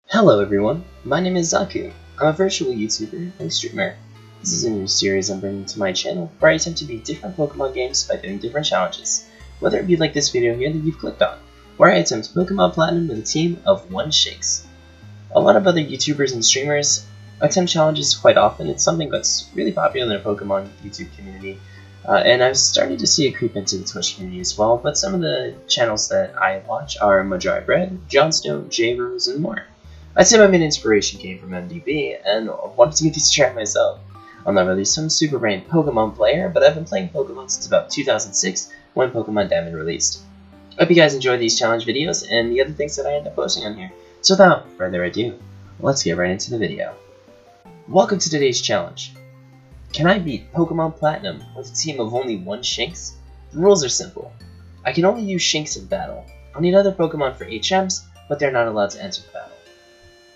Hello everyone, my name is Zaku. I'm a virtual YouTuber and streamer. This is a new series I'm bringing to my channel where I attempt to beat different Pokemon games by doing different challenges, whether it be like this video here that you've clicked on, where I attempt Pokemon Platinum with a team of One Shinx. A lot of other YouTubers and streamers attempt challenges quite often. It's something that's really popular in the Pokemon YouTube community, and I've started to see it creep into the Twitch community as well, but some of the channels that I watch are Madry Bread, Johnstone, J-Rose, and more. I'd say my main inspiration came from MDB, and I wanted to get these to try myself. I'm not really some super brain Pokemon player, but I've been playing Pokemon since about 2006 when Pokemon Diamond released. I hope you guys enjoy these challenge videos and the other things that I end up posting on here. So without further ado, let's get right into the video. Welcome to today's challenge. Can I beat Pokemon Platinum with a team of only one Shinx? The rules are simple. I can only use Shinx in battle. I'll need other Pokemon for HMs, but they're not allowed to enter the battle.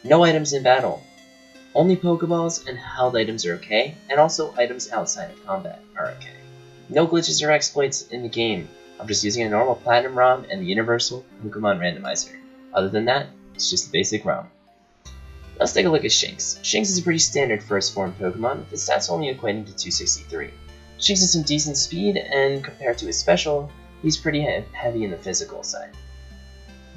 No items in battle. Only Pokeballs and held items are okay, and also items outside of combat are okay. No glitches or exploits in the game. I'm just using a normal Platinum ROM and the Universal Pokemon Randomizer. Other than that, it's just a basic ROM. Let's take a look at Shinx. Shinx is a pretty standard first form Pokemon, with his stats only equating to 263. Shinx has some decent speed, and compared to his special, he's pretty heavy in the physical side.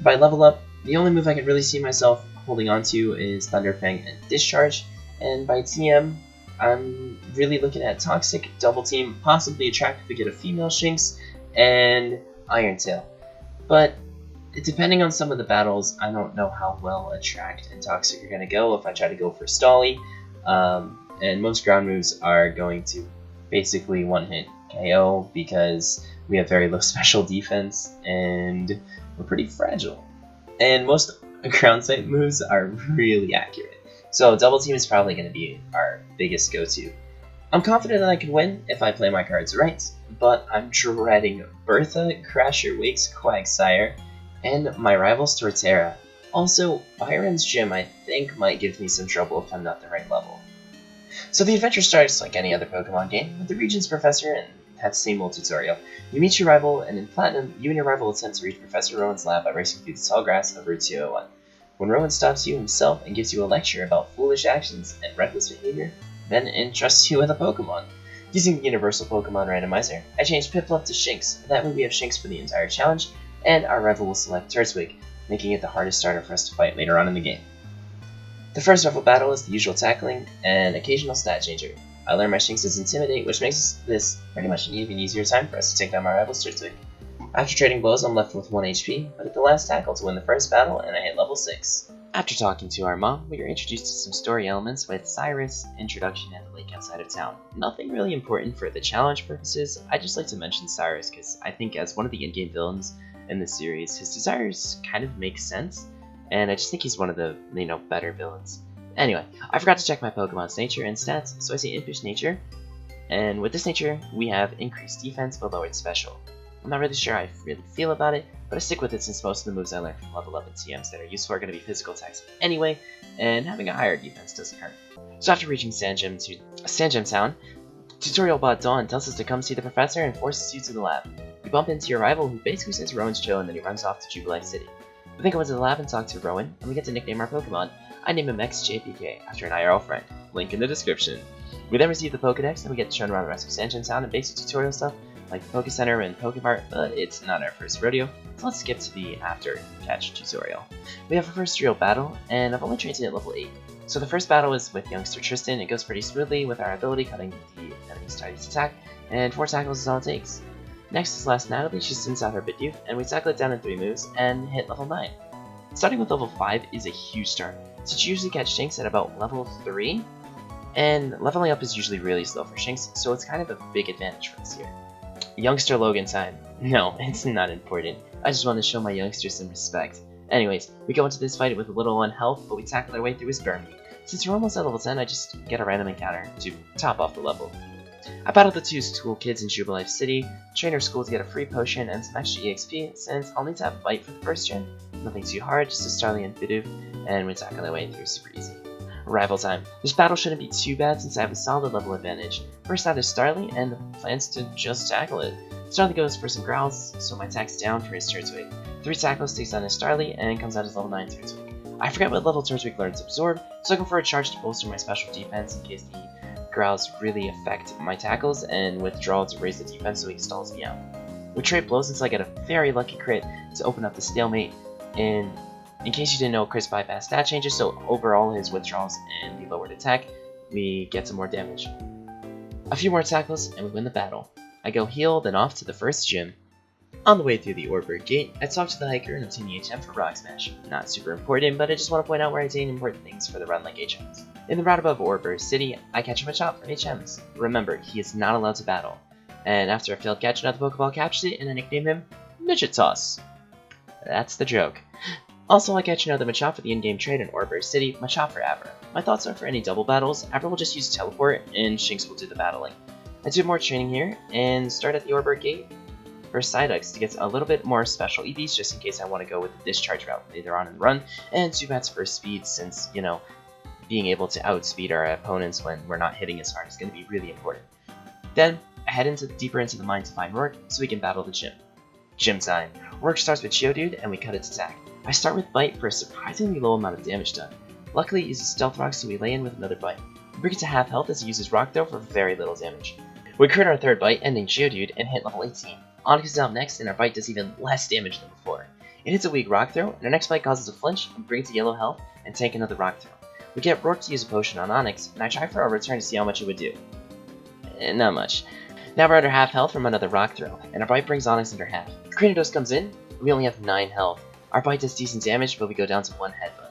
By level up, the only move I can really see myself holding on to is Thunder Fang and Discharge, and by TM, I'm really looking at Toxic, Double Team, possibly Attract to get a female Shinx, and Iron Tail. But depending on some of the battles, I don't know how well Attract and Toxic are going to go if I try to go for Stolly, and most ground moves are going to basically one-hit KO because we have very low special defense and we're pretty fragile. And most ground type moves are really accurate, so Double Team is probably going to be our biggest go-to. I'm confident that I can win if I play my cards right, but I'm dreading Bertha, Crasher Wakes, Quagsire, and my rival's Torterra. Also, Byron's Gym I think might give me some trouble if I'm not the right level. So the adventure starts like any other Pokemon game, with the region's professor and that same old tutorial. You meet your rival, and in Platinum, you and your rival attempt to reach Professor Rowan's lab by racing through the tall grass of Route 201. When Rowan stops you himself and gives you a lecture about foolish actions and reckless behavior, then entrusts you with a Pokemon. Using the Universal Pokemon Randomizer, I changed Piplup to Shinx. That way we have Shinx for the entire challenge, and our rival will select Turtwig, making it the hardest starter for us to fight later on in the game. The first rival battle is the usual tackling and occasional stat changer. I learned my Shinx's Intimidate, which makes this pretty much an even easier time for us to take down my rival's Turtwig. After trading blows, I'm left with 1 HP, but at the last tackle to win the first battle, and I hit level 6. After talking to our mom, we are introduced to some story elements with Cyrus, introduction, and the lake outside of town. Nothing really important for the challenge purposes. I just like to mention Cyrus because I think as one of the in-game villains in this series, his desires kind of make sense, and I just think he's one of the, better villains. Anyway, I forgot to check my Pokemon's nature and stats, so I see Impish Nature, and with this nature, we have increased defense but lowered special. I'm not really sure how I really feel about it, but I stick with it since most of the moves I learned from level up in TMs that are useful are going to be physical attacks anyway, and having a higher defense doesn't hurt. So after reaching Sandgem Town, Tutorial Bot Dawn tells us to come see the professor and forces you to the lab. You bump into your rival who basically says Rowan's chill and then he runs off to Jubilife City. We then go into the lab and talk to Rowan, and we get to nickname our Pokemon. I name him XJPK after an IRL friend. Link in the description. We then receive the Pokedex and we get shown around the rest of Sandgem Town and basic tutorial stuff like the Poke Center and Pokemart, but it's not our first rodeo, so let's skip to the after catch tutorial. We have our first real battle, and I've only trained it at level 8. So the first battle is with youngster Tristan. It goes pretty smoothly with our ability cutting the enemy's target's attack, and 4 tackles is all it takes. Next is last Natalie. She sends out her Bidoof, and we tackle it down in 3 moves and hit level 9. Starting with level 5 is a huge start, since you usually catch Shinx at about level 3, and leveling up is usually really slow for Shinx, so it's kind of a big advantage for us here. Youngster Logan time. No, it's not important. I just want to show my youngster some respect. Anyways, we go into this fight with a little on health, but we tackle our way through his Burmy. Since we're almost at level 10, I just get a random encounter to top off the level. I battled the 2 school kids in Jubilife City, trainer school to get a free potion and some extra EXP, since I'll need to have a fight for the first gen. Nothing too hard, just a Starly and Bidoof, and we tackle our way through super easy. Rival time. This battle shouldn't be too bad since I have a solid level advantage. First out is Starly, and plans to just tackle it. Starly goes for some growls, so my attack's down for his Turtwig. 3 tackles takes down his Starly, and comes out as level 9 Turtwig. I forget what level Turtwig learns Absorb, so I go for a charge to bolster my special defense in case the growls really affect my tackles, and withdrawal to raise the defense so he stalls me out. We trade blows until I get a very lucky crit to open up the stalemate, and in case you didn't know, Chris bypass stat changes, so overall his withdrawals and the lowered attack, we get some more damage. A few more tackles, and we win the battle. I go heal, then off to the first gym. On the way through the Oreburg gate, I talk to the hiker and obtain the HM for Rock Smash. Not super important, but I just want to point out where I attain important things for the run like HMs. In the route above Oreburg City, I catch him a chop for HMs. Remember, he is not allowed to battle. And after a failed catch, another Pokeball captures it, and I nickname him Midget Toss. That's the joke. Also, I catch another Machop for the in-game trade in Oreburg City, Machop for Abra. My thoughts are for any double battles, Abra will just use Teleport, and Shinx will do the battling. I do more training here, and start at the Oreburg gate for Psyducks to get a little bit more special EVs, just in case I want to go with the Discharge route later on in the run, and Zubat's for speed, since, you know, being able to outspeed our opponents when we're not hitting as hard is going to be really important. Then, I head deeper into the mine to find Rourke, so we can battle the gym. Gym time. Rourke starts with Geodude, and we cut its attack. I start with Bite for a surprisingly low amount of damage done. Luckily, it uses Stealth Rock, so we lay in with another Bite. We bring it to half health as it uses Rock Throw for very little damage. We crit our third Bite, ending Geodude, and hit level 18. Onix is out next, and our Bite does even less damage than before. It hits a weak Rock Throw, and our next Bite causes a flinch, and brings to yellow health, and tank another Rock Throw. We get Rourke to use a potion on Onix, and I try for our return to see how much it would do. Not much. Now we're under half health from another Rock Throw, and our Bite brings Onix under half. Cranidos comes in, and we only have 9 health. Our Bite does decent damage, but we go down to 1 headbutt.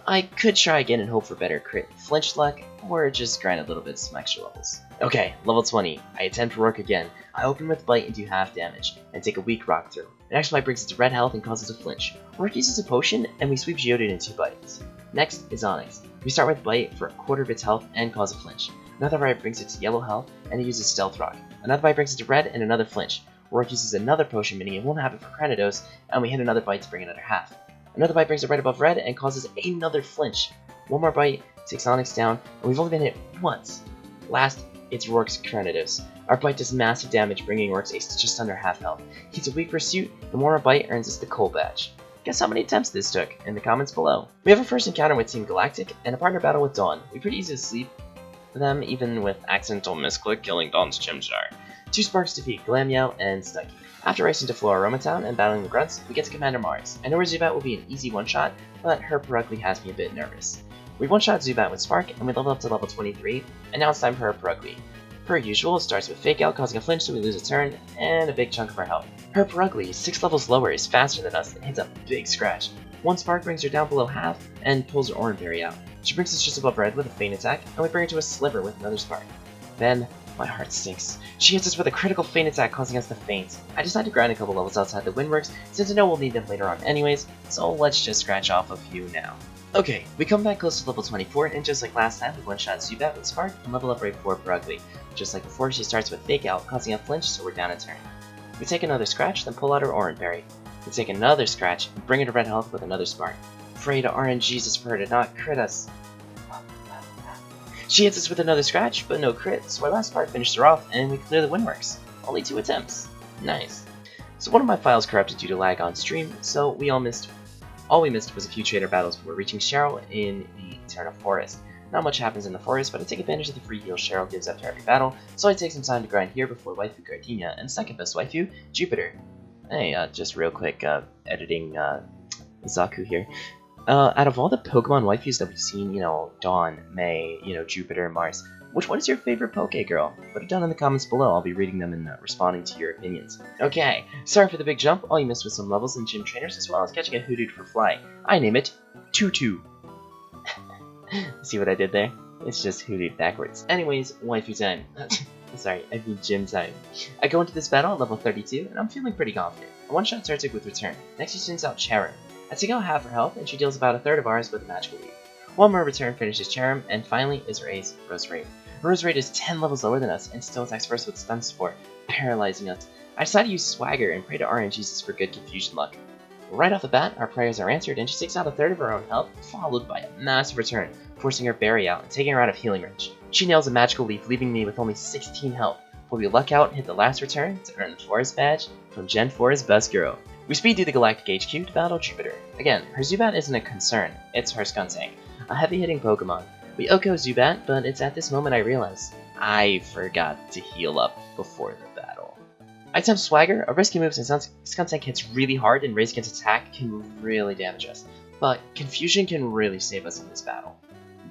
I could try again and hope for better crit flinch luck, or just grind a little bit some extra levels. Okay, level 20. I attempt Rourke again. I open with Bite and do half damage, and take a weak Rock Throw. The next Bite brings it to red health and causes a flinch. Rourke uses a potion, and we sweep Geodude in 2 bites. Next is Onix. We start with Bite for a quarter of its health and cause a flinch. Another Bite brings it to yellow health, and it uses Stealth Rock. Another Bite brings it to red, and another flinch. Rourke uses another potion mini and won't have it for Cranidos, and we hit another Bite to bring another half. Another Bite brings it right above red and causes another flinch. One more Bite takes Onix down, and we've only been hit once. Last, it's Rourke's Cranidos. Our Bite does massive damage, bringing Rourke's ace to just under half health. He's a weak Pursuit, and one more Bite earns us the Coal Badge. Guess how many attempts this took? In the comments below. We have a first encounter with Team Galactic, and a partner battle with Dawn. We're pretty easy to sleep them, even with accidental misclick killing Dawn's Chimchar. 2 Sparks defeat Glameow and Stucky. After racing to Floroma Town and battling the Grunts, we get to Commander Mars. I know her Zubat will be an easy one-shot, but her Perugly has me a bit nervous. We one-shot Zubat with Spark, and we level up to level 23, and now it's time for her Perugly. Per usual, it starts with Fake Out, causing a flinch so we lose a turn, and a big chunk of our health. Her Perugly, 6 levels lower, is faster than us and hits a big scratch. 1 Spark brings her down below half, and pulls her Oran Berry out. She brings us just above red with a Feint attack, and we bring her to a Sliver with another Spark. Then, my heart sinks. She hits us with a critical Feint attack, causing us to faint. I decide to grind a couple levels outside the Windworks, since I know we'll need them later on anyways, so let's just scratch off a few now. Okay, we come back close to level 24, and just like last time, we one-shot Zubat with Spark, and level up right before Perugly. Just like before, she starts with Fake Out, causing a flinch, so we're down a turn. We take another scratch, then pull out her Oran Berry. We take another scratch, and bring her to red health with another Spark. Pray to RNGesus for her to not crit us. She hits us with another scratch, but no crit, so our last Spark finished her off, and we clear the Windworks. Only 2 attempts. Nice. So one of my files corrupted due to lag on stream, so all we missed was a few trader battles before reaching Cheryl in the Eterna Forest. Not much happens in the forest, but I take advantage of the free heal Cheryl gives after every battle, so I take some time to grind here before waifu Gardenia, and second best waifu, Jupiter. Hey, just real quick, editing Zaku here. Out of all the Pokemon waifus that we've seen, Dawn, May, Jupiter, Mars, which one is your favorite Poke Girl? Put it down in the comments below, I'll be reading them and responding to your opinions. Okay, sorry for the big jump, all you missed was some levels in gym trainers as well as catching a Hoodoo for Fly. I name it Tutu. See what I did there? It's just Hoodoo backwards. Anyways, waifu time. Sorry, I mean gym time. I go into this battle at level 32, and I'm feeling pretty confident. I one-shot Turtwig with Return. Next she sends out Charim. I take out half her health, and she deals about a third of ours with a magical leap. One more Return finishes Charim, and finally is her ace, Roserade. Roserade is 10 levels lower than us, and still attacks first with Stun Spore, paralyzing us. I decide to use Swagger and pray to RNGesus for good confusion luck. Right off the bat, our prayers are answered, and she takes out a third of her own health, followed by a massive Return, forcing her Berry out and taking her out of healing range. She nails a magical leaf, leaving me with only 16 health. Will we luck out and hit the last Return to earn the Forest Badge from Gen 4's Best Girl? We speed through the Galactic HQ to battle Jupiter. Again, her Zubat isn't a concern, it's her Skuntank, a heavy-hitting Pokemon. We OHKO Zubat, but it's at this moment I realize I forgot to heal up before the battle. I attempt Swagger, a risky move since Skuntank hits really hard and Raise Against attack can really damage us, but Confusion can really save us in this battle.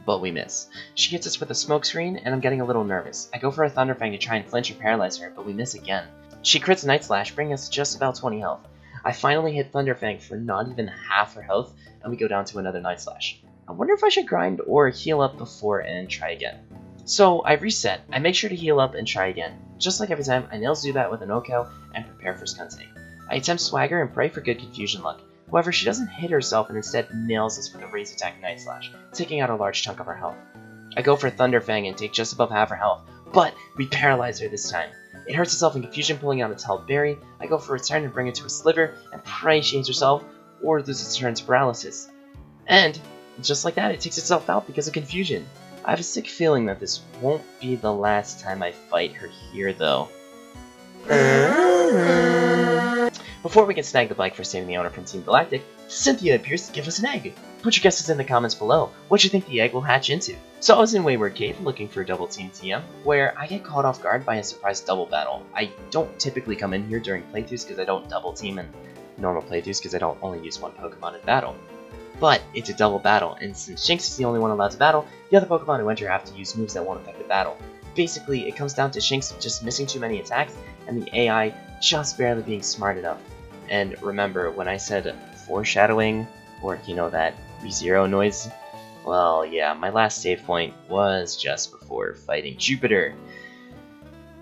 But we miss. She hits us with a smoke screen, and I'm getting a little nervous. I go for a Thunder Fang to try and flinch or paralyze her, but we miss again. She crits Night Slash, bringing us just about 20 health. I finally hit Thunder Fang for not even half her health, and we go down to another Night Slash. I wonder if I should grind or heal up before and try again. So I reset. I make sure to heal up and try again. Just like every time, I nail Zubat with an OHKO and prepare for Skuntank. I attempt Swagger and pray for good confusion luck. However, she doesn't hit herself and instead nails us with a Raise Attack Night Slash, taking out a large chunk of her health. I go for Thunder Fang and take just above half her health, but we paralyze her this time. It hurts itself in confusion, pulling out its health berry. I go for a turn and bring it to a sliver, and pray she hits herself, or loses turn to paralysis. And, just like that, it takes itself out because of confusion. I have a sick feeling that this won't be the last time I fight her here, though. Before we can snag the bike for saving the owner from Team Galactic, Cynthia appears to give us an egg. Put your guesses in the comments below. What you think the egg will hatch into? So I was in Wayward Cave looking for a double team TM, where I get caught off guard by a surprise double battle. I don't typically come in here during playthroughs because I don't double team, and normal playthroughs because I don't only use one Pokemon in battle. But it's a double battle, and since Shinx is the only one allowed to battle, the other Pokemon who enter have to use moves that won't affect the battle. Basically, it comes down to Shinx just missing too many attacks, and the AI just barely being smart enough. And remember, when I said foreshadowing, or you know, that ReZero noise, well, yeah, my last save point was just before fighting Jupiter.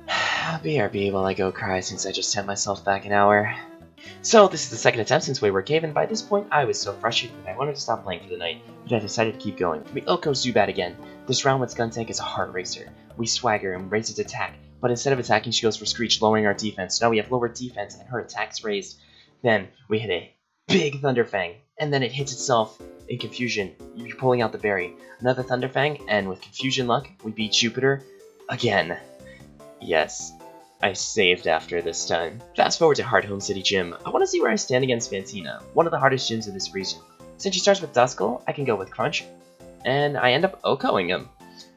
BRB while I go cry since I just sent myself back an hour. So this is the second attempt since Wayward Cave, and by this point I was so frustrated that I wanted to stop playing for the night, but I decided to keep going. We OHKO Zubat again. This round with Skuntank is a heart racer. We Swagger and raise its attack, but instead of attacking she goes for Screech, lowering our defense. Now we have lower defense and her attack's raised. Then we hit a big Thunder Fang, and then it hits itself in confusion. You're pulling out the berry. Another Thunder Fang, and with confusion luck, we beat Jupiter again. Yes, I saved after this time. Fast forward to Heart Home City Gym. I want to see where I stand against Fantina, one of the hardest gyms in this region. Since she starts with Duskull, I can go with Crunch, and I end up OHKOing him.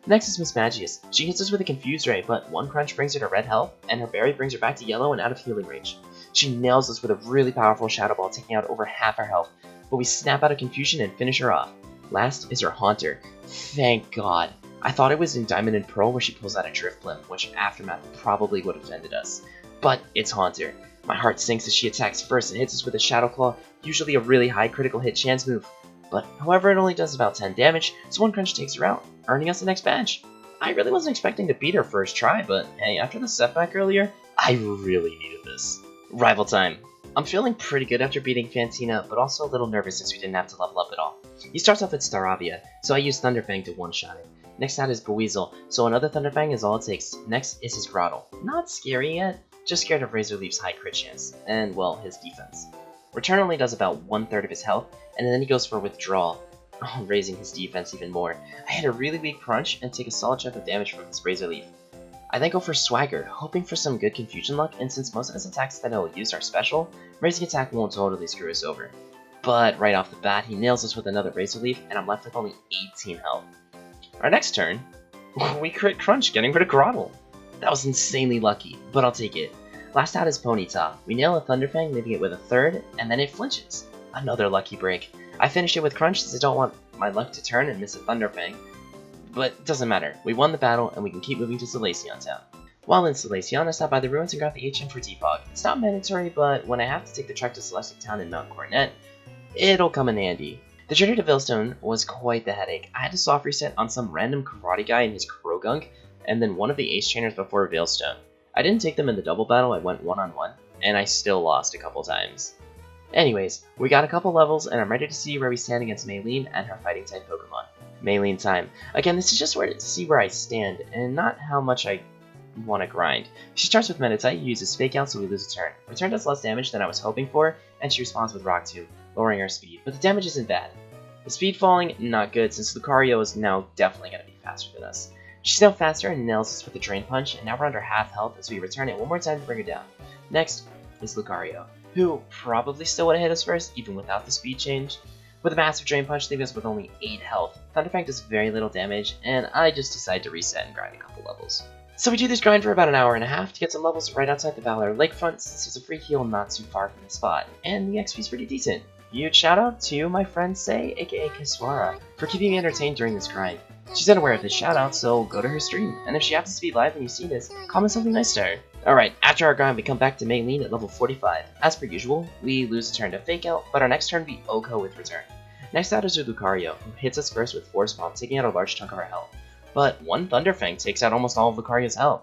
Next is Miss Magius. She hits us with a Confuse Ray, but one Crunch brings her to red health, and her berry brings her back to yellow and out of healing range. She nails us with a really powerful Shadow Ball, taking out over half her health, but we snap out of confusion and finish her off. Last is her Haunter. Thank God. I thought it was in Diamond and Pearl where she pulls out a Drifblim, which Aftermath probably would have ended us. But it's Haunter. My heart sinks as she attacks first and hits us with a Shadow Claw, usually a really high critical hit chance move. But however, it only does about 10 damage, so one Crunch takes her out, earning us the next badge. I really wasn't expecting to beat her first try, but hey, after the setback earlier, I really needed this. Rival time. I'm feeling pretty good after beating Fantina, but also a little nervous since we didn't have to level up at all. He starts off with Staravia, so I use Thunder Fang to one-shot it. Next out is Buizel, so another Thunder Fang is all it takes. Next is his Grottle. Not scary yet, just scared of Razor Leaf's high crit chance, and well, his defense. Return only does about 1/3 of his health, and then he goes for Withdrawal, raising his defense even more. I hit a really weak Crunch and take a solid chunk of damage from his Razor Leaf. I then go for Swagger, hoping for some good confusion luck, and since most of his attacks that he'll use are special, Raising Attack won't totally screw us over. But right off the bat, he nails us with another Razor Leaf, and I'm left with only 18 health. Our next turn, we crit Crunch, getting rid of Grottle. That was insanely lucky, but I'll take it. Last out is Ponyta. We nail a Thunder Fang, leaving it with a third, and then it flinches. Another lucky break. I finished it with Crunch since I don't want my luck to turn and miss a Thunder Fang. But it doesn't matter. We won the battle, and we can keep moving to Solaceon Town. While in Solaceon, I stop by the ruins and grab the HM for Defog. It's not mandatory, but when I have to take the trek to Celestic Town in Mount Coronet, it'll come in handy. The journey to Veilstone was quite the headache. I had to soft reset on some random karate guy in his Krogunk, and then one of the ace trainers before Veilstone. I didn't take them in the double battle, I went one-on-one, and I still lost a couple times. Anyways, we got a couple levels, and I'm ready to see where we stand against Maylene and her fighting-type Pokemon. Maylene time. Again, this is just to see where I stand, and not how much I want to grind. She starts with Meditite, uses Fake Out so we lose a turn. Return does less damage than I was hoping for, and she responds with Rock Tomb, lowering our speed, but the damage isn't bad. The speed falling, not good, since Lucario is now definitely going to be faster than us. She's now faster and nails us with a Drain Punch, and now we're under half health as we return it one more time to bring her down. Next is Lucario. who probably still would have hit us first, even without the speed change. With a massive Drain Punch leaving us with only 8 health, Thunderfang does very little damage, and I just decide to reset and grind a couple levels. So we do this grind for about an hour and a half to get some levels right outside the Valor Lakefront, since there's a free heal not too far from the spot, and the XP is pretty decent. Huge shout out to my friend Say, aka Kiswara, for keeping me entertained during this grind. She's unaware of this shout out, so go to her stream, and if she happens to be live when you see this, comment something nice to her. Alright, after our grind we come back to Maylene at level 45. As per usual, we lose a turn to Fake Out, but our next turn we OHKO with Return. Next out is Lucario, who hits us first with Force Bomb, taking out a large chunk of our health. But one Thunderfang takes out almost all of Lucario's health.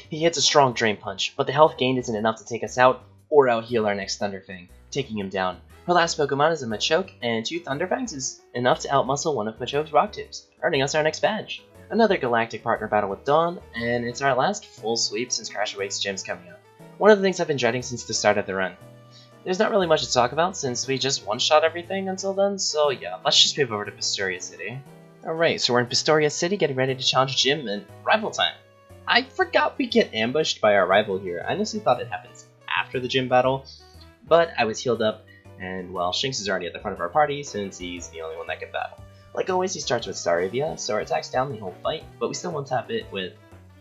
He hits a strong Drain Punch, but the health gained isn't enough to take us out, or out-heal our next Thunderfang, taking him down. Her last Pokemon is a Machoke, and 2 Thunderfangs is enough to outmuscle one of Machoke's Rock Types, earning us our next badge. Another Galactic Partner battle with Dawn, and it's our last full sweep since Crash Awake's gym's coming up. One of the things I've been dreading since the start of the run. There's not really much to talk about since we just one-shot everything until then, so yeah, let's just move over to Pistoria City. Alright, so we're in Pistoria City getting ready to challenge Jim in rival time. I forgot we get ambushed by our rival here. I honestly thought it happens after the gym battle, but I was healed up, and well, Shinx is already at the front of our party since he's the only one that can battle. Like always, he starts with Staravia, so our attack's down the whole fight, but we still one-tap it with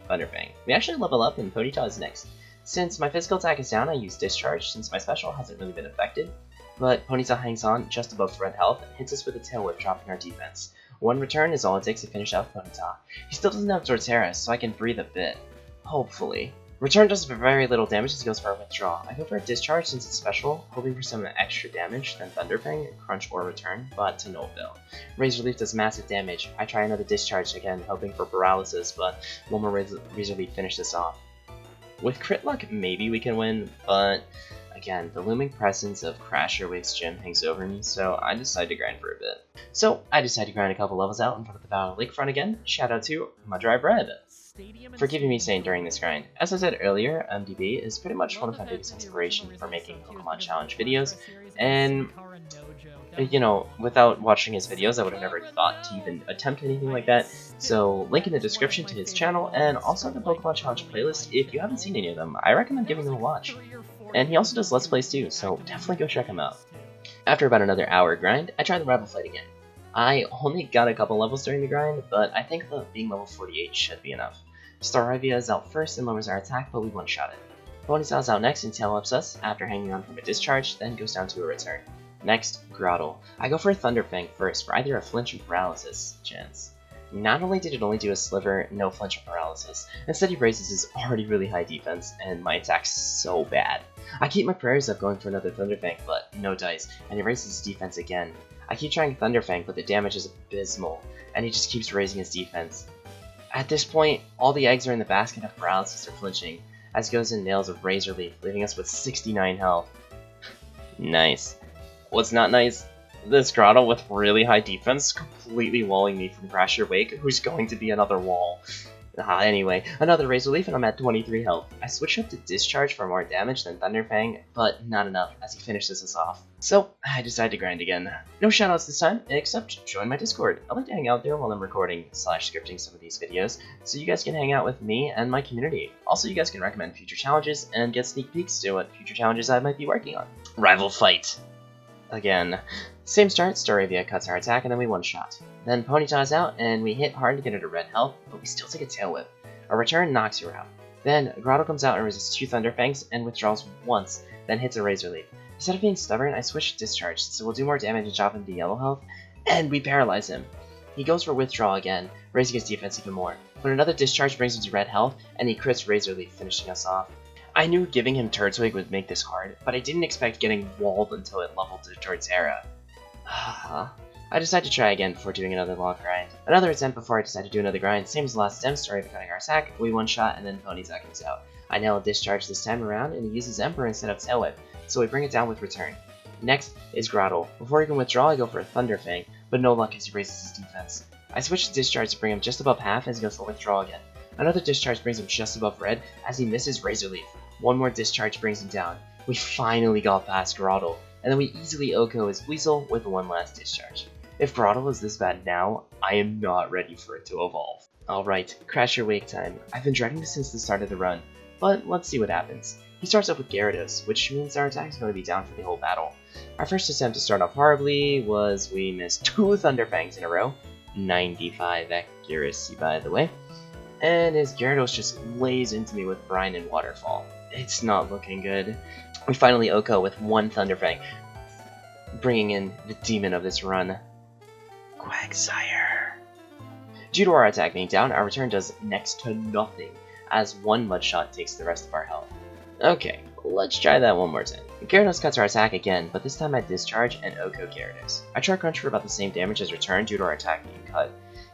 Thunderfang. We actually level up and Ponyta is next. Since my physical attack is down, I use Discharge since my special hasn't really been affected, but Ponyta hangs on just above red health and hits us with a Tail Whip, dropping our defense. One return is all it takes to finish off Ponyta. He still doesn't have Torterra, so I can breathe a bit. Hopefully. Return does very little damage as he goes for a Withdraw. I go for a Discharge since it's special, hoping for some extra damage than Thunderfang, Crunch, or Return, but to no avail. Razor Leaf does massive damage. I try another Discharge again, hoping for Paralysis, but one more Razor Leaf finishes off. With crit luck, maybe we can win, but again, the looming presence of Crash Awake's gym hangs over me, so I decide to grind for a bit. So I decide to grind a couple levels out in front of the Valor Lakefront again. Shout out to Mudry Bread for keeping me sane during this grind. As I said earlier, MDB is pretty much one of my biggest inspiration for making Pokemon Challenge videos, and you know, without watching his videos, I would have never thought to even attempt anything like that. So, link in the description to his channel, and also the Pokemon Challenge playlist. If you haven't seen any of them, I recommend giving them a watch. And he also does Let's Plays too, so definitely go check him out. After about another hour grind, I try the rival fight again. I only got a couple levels during the grind, but I think being level 48 should be enough. Staravia is out first and lowers our attack, but we one-shot it. Ponyta is out next and tail ups us after hanging on from a Discharge, then goes down to a Return. Next, Groudle. I go for a Thunderfang first for either a flinch or paralysis chance. Not only did it only do a sliver, no flinch or paralysis, instead he raises his already really high defense, and my attack's so bad. I keep my prayers up going for another Thunderfang, but no dice, and he raises his defense again. I keep trying Thunderfang, but the damage is abysmal, and he just keeps raising his defense. At this point, all the eggs are in the basket of paralysis or flinching, as he goes and nails a Razor Leaf, leaving us with 69 health. Nice. What's not nice? This Groudle with really high defense completely walling me from Crash Awake, who's going to be another wall. Anyway, another Razor Leaf and I'm at 23 health. I switch up to Discharge for more damage than Thunderfang, but not enough as he finishes us off. So, I decide to grind again. No shoutouts this time, except join my Discord. I like to hang out there while I'm recording / scripting some of these videos, so you guys can hang out with me and my community. Also, you guys can recommend future challenges and get sneak peeks to what future challenges I might be working on. Rival fight. Again. Same start, Staravia cuts our attack and then we one-shot. Then Ponyta is out and we hit hard to get her to red health, but we still take a Tail Whip. A Return knocks her out. Then Groudle comes out and resists 2 Thunderfangs and withdraws once, then hits a Razor Leaf. Instead of being stubborn, I switch to Discharge since it will do more damage and drop him to yellow health, and we paralyze him. He goes for Withdraw again, raising his defense even more. But another Discharge brings him to red health, and he crits Razor Leaf, finishing us off. I knew giving him Turtwig would make this hard, but I didn't expect getting walled until it leveled to Torterra. I decide to try again before doing another long grind. Another attempt before I decide to do another grind, same as the last attempt, Staravia cutting our attack, we one-shot, and then Ponyta comes out. I nail a Discharge this time around, and he uses Emperor instead of Tail Whip, so we bring it down with Return. Next is Groudle. Before he can withdraw, I go for a Thunderfang, but no luck as he raises his defense. I switch to Discharge to bring him just above half as he goes for Withdraw again. Another Discharge brings him just above red as he misses Razor Leaf. One more Discharge brings him down. We finally got past Groudle, and then we easily OHKO his Weasel with one last Discharge. If Groudle is this bad now, I am not ready for it to evolve. Alright, Crash Awake time. I've been dreading this since the start of the run, but let's see what happens. He starts up with Gyarados, which means our attack is going to be down for the whole battle. Our first attempt to start off horribly was we missed 2 Thunder Fangs in a row, 95 accuracy by the way, and his Gyarados just lays into me with Brine and Waterfall. It's not looking good. We finally OHKO with 1 Thunder Fang, bringing in the demon of this run, Quagsire. Due to our attack being down, our return does next to nothing, as 1 Mud Shot takes the rest of our health. Okay, let's try that one more time. Gyarados cuts our attack again, but this time I discharge and OHKO Gyarados. I try Crunch for about the same damage as return due to our attack being cut.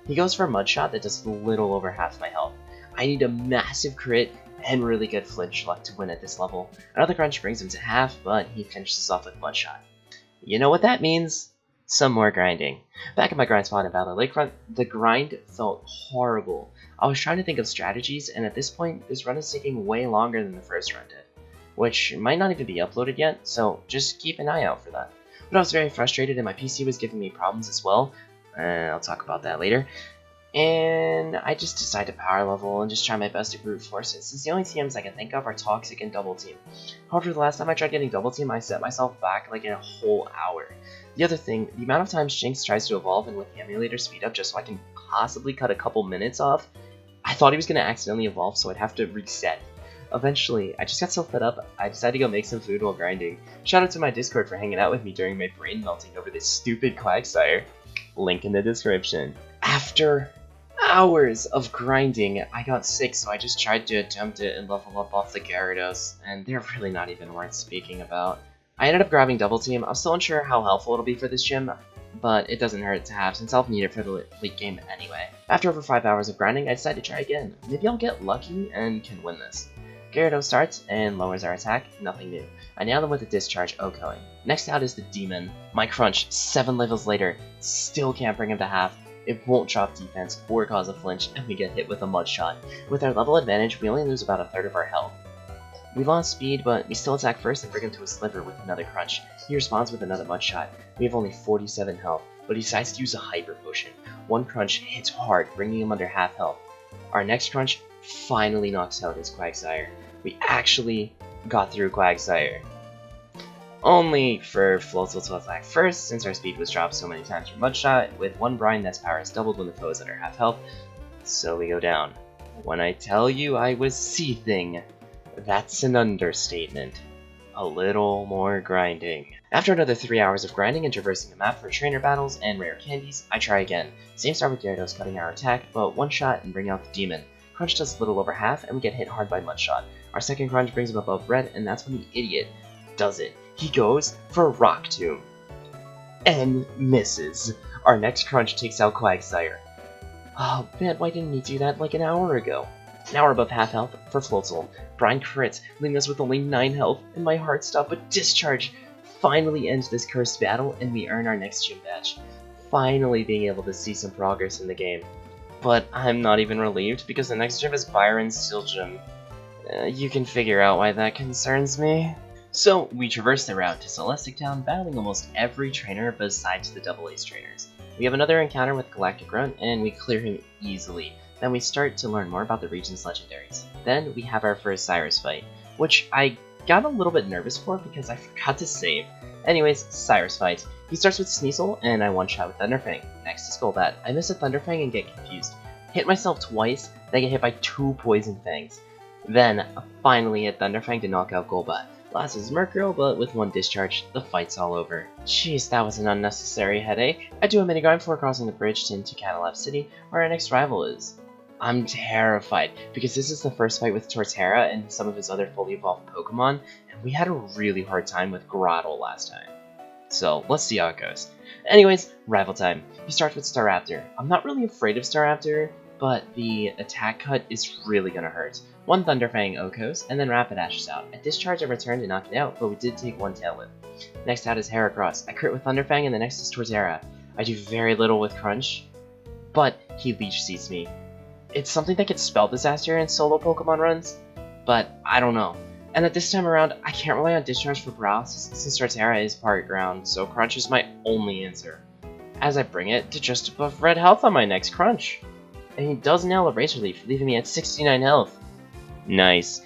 He goes for a Mud Shot that does a little over half my health. I need a massive crit and really good flinch luck to win at this level. Another Crunch brings him to half, but he finishes off with Mud Shot. You know what that means? Some more grinding. Back at my grind spot in Valley Lakefront, the grind felt horrible. I was trying to think of strategies, and at this point, this run is taking way longer than the first run did, which might not even be uploaded yet, so just keep an eye out for that. But I was very frustrated, and my PC was giving me problems as well. I'll talk about that later. And I just decided to power level and just try my best to brute force it, since the only TMs I can think of are Toxic and Double Team. However, the last time I tried getting Double Team, I set myself back like in a whole hour. The other thing, the amount of times Shinx tries to evolve and with the emulator speed up just so I can possibly cut a couple minutes off, I thought he was going to accidentally evolve, so I'd have to reset. Eventually, I just got so fed up, I decided to go make some food while grinding. Shout out to my Discord for hanging out with me during my brain melting over this stupid Quagsire. Link in the description. After hours of grinding, I got sick, so I just tried to attempt it and level up off the Gyarados, and they're really not even worth speaking about. I ended up grabbing Double Team. I'm still unsure how helpful it'll be for this gym, but it doesn't hurt to have since I'll need it for the late game anyway. After over 5 hours of grinding, I decided to try again. Maybe I'll get lucky and can win this. Gyarados starts and lowers our attack, nothing new. I nail them with a discharge OHKOing. Next out is the demon. My Crunch, 7 levels later, still can't bring him to half. It won't drop defense or cause a flinch, and we get hit with a Mud Shot. With our level advantage, we only lose about a third of our health. We lost speed, but we still attack first and bring him to a sliver with another Crunch. He responds with another Mud Shot. We have only 47 health, but he decides to use a Hyper Potion. 1 Crunch hits hard, bringing him under half health. Our next Crunch finally knocks out his Quagsire. We actually got through Quagsire. Only for Floatzel to attack first, since our speed was dropped so many times from Mud Shot, with 1 Brine that's power is doubled when the foe is under half health, so we go down. When I tell you I was seething, that's an understatement. A little more grinding. After another 3 hours of grinding and traversing the map for trainer battles and rare candies, I try again. Same start with Gyarados cutting our attack, but 1 shot and bring out the demon. Crunch does a little over half, and we get hit hard by Mud Shot. Our second Crunch brings him above red, and that's when the idiot does it. He goes for Rock Tomb. And misses. Our next Crunch takes out Quagsire. Oh man, why didn't he do that like an hour ago? Now we're above half health for Floatzel. Brine crits, leaving us with only 9 health, and my heart stopped, but Discharge finally ends this cursed battle, and we earn our next gym badge. Finally being able to see some progress in the game. But I'm not even relieved, because the next gym is Byron's Steel Gym. You can figure out why that concerns me. So, we traverse the route to Celestic Town, battling almost every trainer besides the Double Ace trainers. We have another encounter with Galactic Grunt, and we clear him easily. Then we start to learn more about the region's legendaries. Then we have our first Cyrus fight, which I got a little bit nervous for because I forgot to save. Anyways, Cyrus fight. He starts with Sneasel, and I one-shot with Thunderfang. Next is Golbat. I miss a Thunderfang and get confused. Hit myself twice, then get hit by 2 Poison Fangs. Then, finally hit Thunderfang to knock out Golbat. Last is Murkrow, but with 1 discharge, the fight's all over. Jeez, that was an unnecessary headache. I do a minigrind before crossing the bridge into Catalab City, where our next rival is. I'm terrified, because this is the first fight with Torterra and some of his other fully evolved Pokemon, and we had a really hard time with Grottle last time. So, let's see how it goes. Anyways, rival time. He starts with Staraptor. I'm not really afraid of Staraptor, but the attack cut is really gonna hurt. 1 Thunderfang OHKOs, and then Rapidash out. At Discharge I returned to knock it out, but we did take 1 Tail Whip. Next out is Heracross. I crit with Thunderfang, and the next is Torterra. I do very little with Crunch, but he Leech Seeds me. It's something that gets spell disaster in solo Pokemon runs, but I don't know. And at this time around, I can't rely on Discharge for paralysis since Torterra is part ground, so Crunch is my only answer. As I bring it to just above red health on my next Crunch. And he does nail a Razor Leaf, leaving me at 69 health. Nice.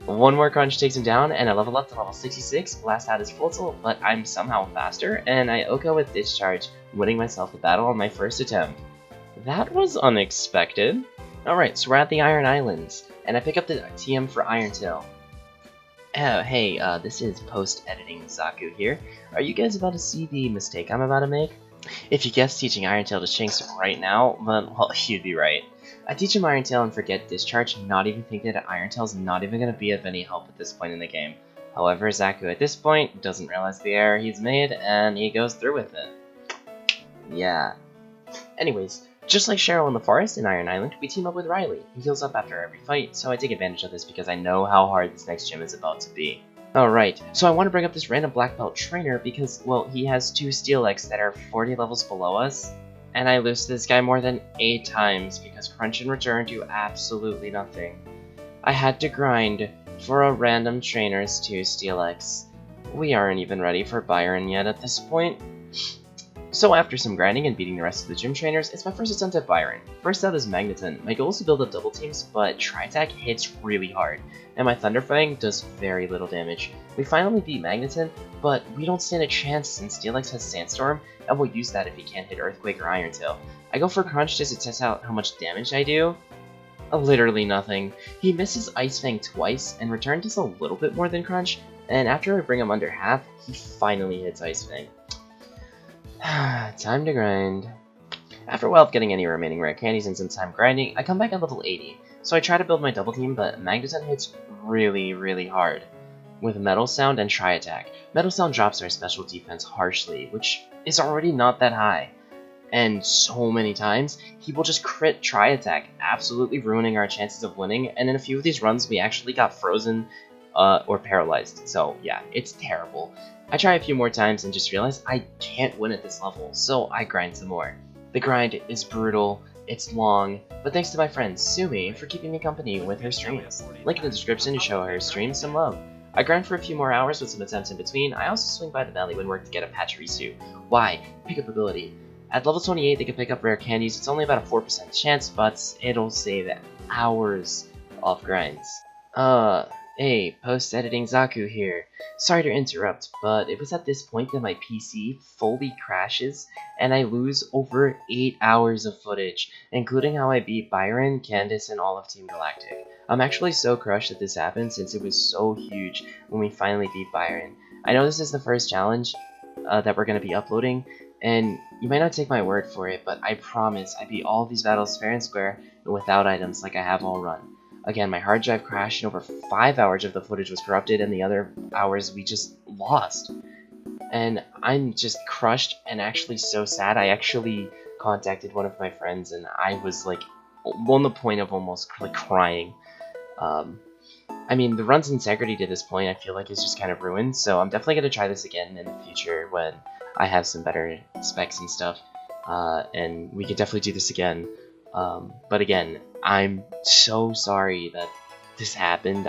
One more crunch takes him down, and I level up to level 66, blast out his Floatzel, but I'm somehow faster, and I Oko with Discharge, winning myself the battle on my first attempt. That was unexpected. Alright, so we're at the Iron Islands, and I pick up the TM for Iron Tail. Hey, this is post-editing Zaku here. Are you guys about to see the mistake I'm about to make? If you guess teaching Iron Tail to Shinx right now, then, well, you'd be right. I teach him Iron Tail and forget Discharge, not even thinking that Iron Tail's not even going to be of any help at this point in the game. However, Zaku at this point doesn't realize the error he's made, and he goes through with it. Yeah. Anyways, just like Cheryl in the forest in Iron Island, we team up with Riley. He heals up after every fight, so I take advantage of this because I know how hard this next gym is about to be. Alright, so I want to bring up this random black belt trainer because, well, he has 2 Steel X that are 40 levels below us, and I lose to this guy more than 8 times because crunch and return do absolutely nothing. I had to grind for a random trainer's 2 Steel X. We aren't even ready for Byron yet at this point. So after some grinding and beating the rest of the gym trainers, it's my first attempt at Byron. First out is Magneton. My goal is to build up double teams, but Tri-Attack hits really hard, and my Thunderfang does very little damage. We finally beat Magneton, but we don't stand a chance since Steel X has Sandstorm, and we'll use that if he can't hit Earthquake or Iron Tail. I go for Crunch just to test out how much damage I do. Literally nothing. He misses Ice Fang twice, and Return does a little bit more than Crunch, and after I bring him under half, he finally hits Ice Fang. Time to grind. After a while of getting any remaining rare candies and some time grinding, I come back at level 80. So I try to build my double team, but Magneton hits really hard with Metal Sound and Tri-Attack. Metal Sound drops our special defense harshly, which is already not that high. And so many times, he will just crit Tri-Attack, absolutely ruining our chances of winning, and in a few of these runs we actually got frozen or paralyzed. So yeah, it's terrible. I try a few more times and just realize I can't win at this level, so I grind some more. The grind is brutal, it's long, but thanks to my friend Sumi for keeping me company with her streams. Link in the description to show her streams some love. I grind for a few more hours with some attempts in between. I also swing by the Valley Windwork to get a Pachirisu. Why? Pick up ability. At level 28 they can pick up rare candies. It's only about a 4% chance, but it'll save hours of grinds. Hey, post-editing Zaku here. Sorry to interrupt, but it was at this point that my PC fully crashes, and I lose over 8 hours of footage, including how I beat Byron, Candace, and all of Team Galactic. I'm actually so crushed that this happened since it was so huge when we finally beat Byron. I know this is the first challenge that we're going to be uploading, and you might not take my word for it, but I promise I beat all of these battles fair and square and without items like I have all run. Again, my hard drive crashed and over 5 hours of the footage was corrupted and the other hours we just lost. And I'm just crushed and actually so sad. I actually contacted one of my friends and I was like on the point of almost like crying. I mean, the run's integrity to this point I feel like is just kind of ruined, so I'm definitely going to try this again in the future when I have some better specs and stuff. And we can definitely do this again. But again, I'm so sorry that this happened.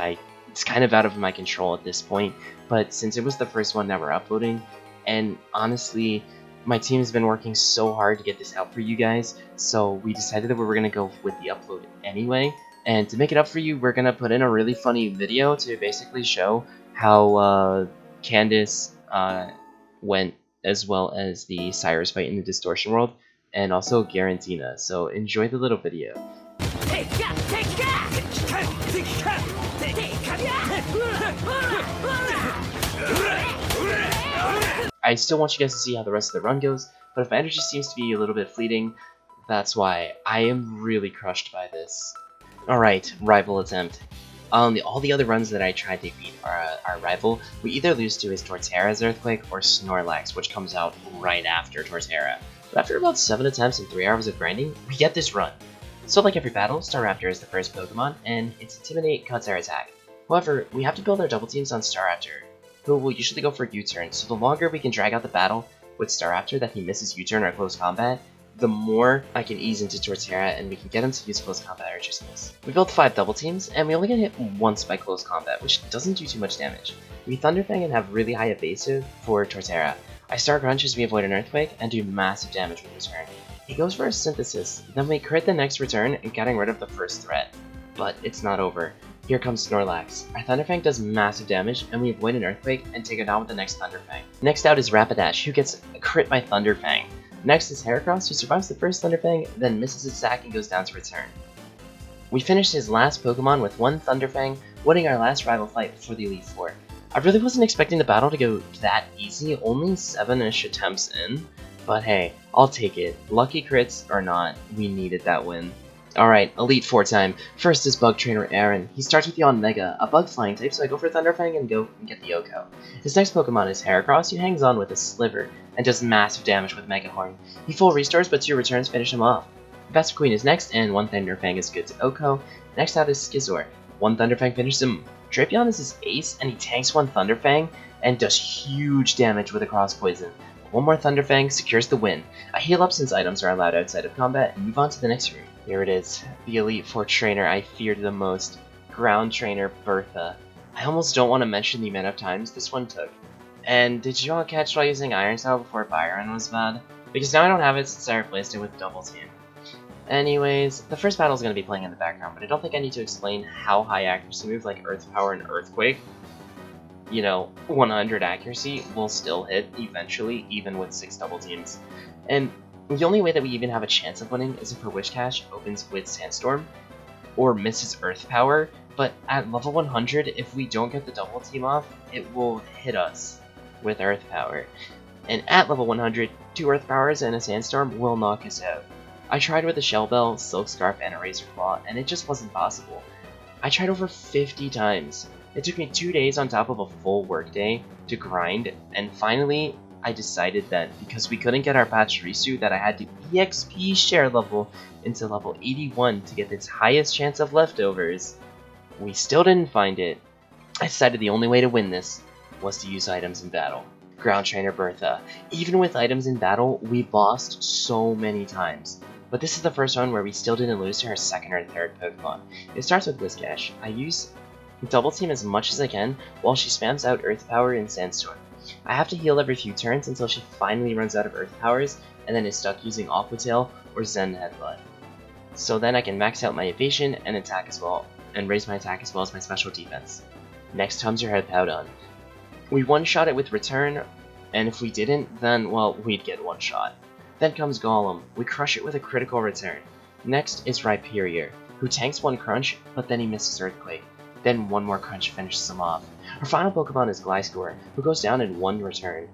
It's kind of out of my control at this point, but since it was the first one that we're uploading, and honestly, my team has been working so hard to get this out for you guys, so we decided that we were going to go with the upload anyway, and to make it up for you, we're going to put in a really funny video to basically show how Candace went, as well as the Cyrus fight in the Distortion World, and also Garantina, so enjoy the little video. I still want you guys to see how the rest of the run goes, but if my energy seems to be a little bit fleeting, that's why. I am really crushed by this. Alright, rival attempt. All the other runs that I tried to beat our rival, we either lose to his Torterra's Earthquake or Snorlax, which comes out right after Torterra. But after about 7 attempts and 3 hours of grinding, we get this run. So like every battle, Staraptor is the first Pokemon, and its Intimidate cuts our attack. However, we have to build our double teams on Staraptor, who will usually go for U-turn, so the longer we can drag out the battle with Staraptor that he misses U-turn or close combat, the more I can ease into Torterra and we can get him to use close combat Archersmiths. We built 5 double teams, and we only get hit once by close combat, which doesn't do too much damage. We Thunderfang and have really high evasive for Torterra. I Star Crunch as we avoid an Earthquake and do massive damage with return. He goes for a Synthesis, then we crit the next return and getting rid of the first threat. But it's not over. Here comes Snorlax. Our Thunderfang does massive damage, and we avoid an Earthquake and take it down with the next Thunderfang. Next out is Rapidash, who gets a crit by Thunderfang. Next is Heracross, who survives the first Thunderfang, then misses his attack and goes down to return. We finished his last Pokemon with one Thunderfang, winning our last rival fight before the Elite Four. I really wasn't expecting the battle to go that easy, only 7-ish attempts in, but hey, I'll take it. Lucky crits or not, we needed that win. Alright, Elite Four time. First is Bug Trainer Aaron. He starts with the Omega, a bug flying type, so I go for Thunderfang and go and get the Oko. His next Pokemon is Heracross, who hangs on with a Sliver and does massive damage with Mega Horn. He full restores, but 2 returns finish him off. Best Queen is next, and 1 Thunderfang is good to Oko. Next out is Skizor. 1 Thunderfang finishes him. Drapion is his ace, and he tanks 1 Thunderfang and does huge damage with a Cross Poison. 1 more Thunderfang secures the win. I heal up since items are allowed outside of combat and move on to the next room. Here it is, the Elite Four trainer I feared the most, Ground Trainer Bertha. I almost don't want to mention the amount of times this one took. And did you all catch while using Iron Style before Byron was bad? Because now I don't have it since I replaced it with Double Team. Anyways, the first battle is going to be playing in the background, but I don't think I need to explain how high accuracy moves like Earth Power and Earthquake, 100 accuracy will still hit eventually, even with 6 double teams. And the only way that we even have a chance of winning is if her Wish Cache opens with Sandstorm, or misses Earth Power, but at level 100, if we don't get the double team off, it will hit us with Earth Power. And at level 100, 2 Earth Powers and a Sandstorm will knock us out. I tried with a Shell Bell, Silk Scarf, and a Razor Claw, and it just wasn't possible. I tried over 50 times. It took me 2 days on top of a full workday to grind, and finally, I decided that because we couldn't get our Pachirisu, that I had to EXP share level into level 81 to get its highest chance of leftovers. We still didn't find it. I decided the only way to win this was to use items in battle. Ground Trainer Bertha. Even with items in battle, we lost so many times. But this is the first one where we still didn't lose to her second or third Pokemon. It starts with Wish Cache. I use Double Team as much as I can while she spams out Earth Power and Sandstorm. I have to heal every few turns until she finally runs out of Earth Powers and then is stuck using Aqua Tail or Zen Headbutt. So then I can max out my evasion and attack as well, and raise my attack as well as my special defense. Next comes your Hippowdon. We one-shot it with Return, and if we didn't, then, well, we'd get one-shot. Then comes Golem. We crush it with a critical return. Next is Rhyperior, who tanks 1 crunch, but then he misses Earthquake. Then 1 more crunch finishes him off. Our final Pokemon is Gliscor, who goes down in 1 return.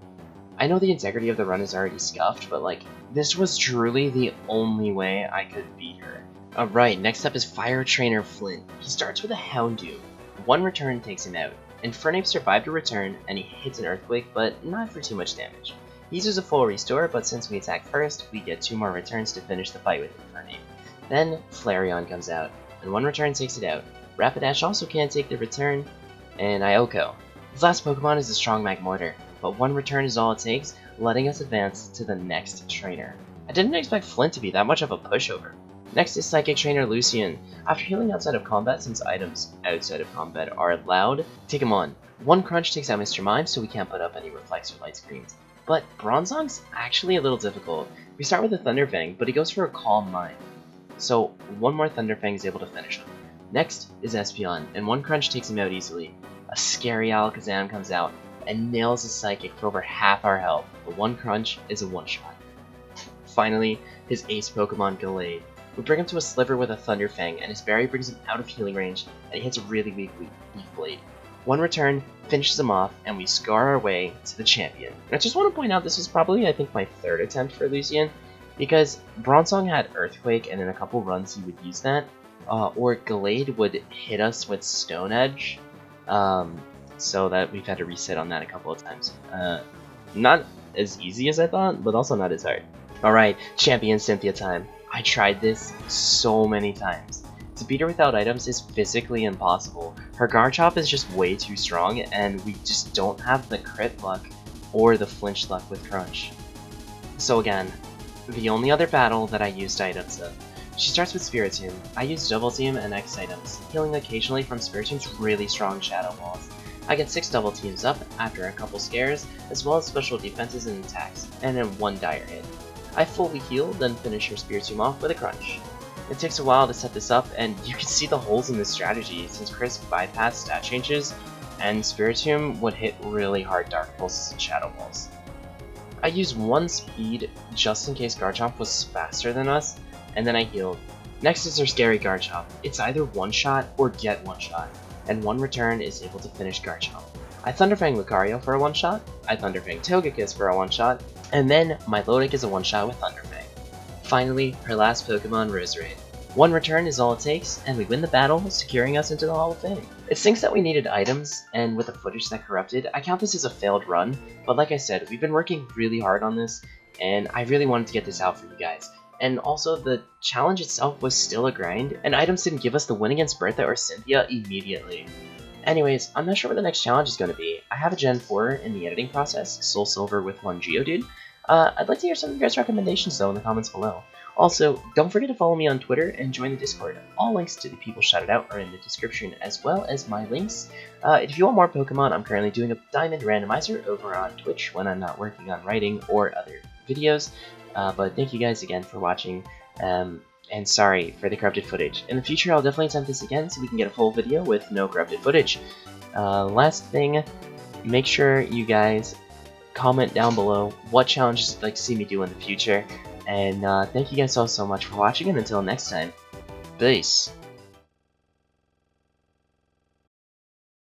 I know the integrity of the run is already scuffed, but this was truly the only way I could beat her. Alright, next up is Fire Trainer Flint. He starts with a Houndoom. 1 return takes him out. Infernape survived a return, and he hits an Earthquake, but not for too much damage. He uses a full restore, but since we attack first, we get 2 more returns to finish the fight with Infernape. Then, Flareon comes out, and 1 return takes it out. Rapidash also can't take the return, and Ioko. His last Pokemon is a strong Magmortar, but 1 return is all it takes, letting us advance to the next trainer. I didn't expect Flint to be that much of a pushover. Next is Psychic Trainer Lucian. After healing outside of combat, since items outside of combat are allowed, take him on. 1 crunch takes out Mr. Mime, so we can't put up any reflex or light screens. But Bronzong's actually a little difficult. We start with a Thunderfang, but he goes for a Calm Mind. So 1 more Thunderfang is able to finish him. Next is Espeon, and 1 crunch takes him out easily. A scary Alakazam comes out and nails a Psychic for over half our health, but 1 crunch is a one-shot. Finally, his ace Pokemon Gallade. We bring him to a Sliver with a Thunderfang, and his berry brings him out of healing range, and he hits a really weak Leaf Blade. 1 return finishes him off, and we scar our way to the champion. And I just want to point out this was probably, I think, my 3rd attempt for Lucian, because Bronzong had Earthquake, and in a couple runs he would use that, or Gallade would hit us with Stone Edge, so that we've had to reset on that a couple of times. Not as easy as I thought, but also not as hard. Alright, Champion Cynthia time. I tried this so many times. To beat her without items is physically impossible. Her Garchomp is just way too strong, and we just don't have the crit luck or the flinch luck with Crunch. So again, the only other battle that I used items in. She starts with Spiritomb. I use Double Team and X items, healing occasionally from Spiritomb's really strong Shadow Balls. I get 6 Double Teams up after a couple scares, as well as special defenses and attacks, and then 1 dire hit. I fully heal, then finish her Spiritomb off with a Crunch. It takes a while to set this up, and you can see the holes in this strategy since Chris bypassed stat changes, and Spiritomb would hit really hard Dark Pulses and Shadow Balls. I used 1 speed just in case Garchomp was faster than us, and then I healed. Next is our scary Garchomp. It's either one-shot or get one-shot, and 1 return is able to finish Garchomp. I Thunderfang Lucario for a one-shot, I Thunderfang Togekiss for a one-shot, and then my Lodic is a one-shot with Thunderfang. Finally, her last Pokemon, Roserade. 1 return is all it takes, and we win the battle, securing us into the Hall of Fame. It stinks that we needed items, and with the footage that corrupted, I count this as a failed run, but like I said, we've been working really hard on this, and I really wanted to get this out for you guys. And also, the challenge itself was still a grind, and items didn't give us the win against Bertha or Cynthia immediately. Anyways, I'm not sure what the next challenge is going to be. I have a Gen 4 in the editing process, Soul Silver with 1 Geodude. I'd like to hear some of your guys' recommendations though in the comments below. Also, don't forget to follow me on Twitter and join the Discord. All links to the people shouted out are in the description, as well as my links. If you want more Pokemon, I'm currently doing a Diamond Randomizer over on Twitch when I'm not working on writing or other videos. But thank you guys again for watching, and sorry for the corrupted footage. In the future, I'll definitely attempt this again so we can get a full video with no corrupted footage. Last thing, make sure you guys comment down below what challenges you'd like to see me do in the future. And thank you guys all so much for watching, and until next time, peace.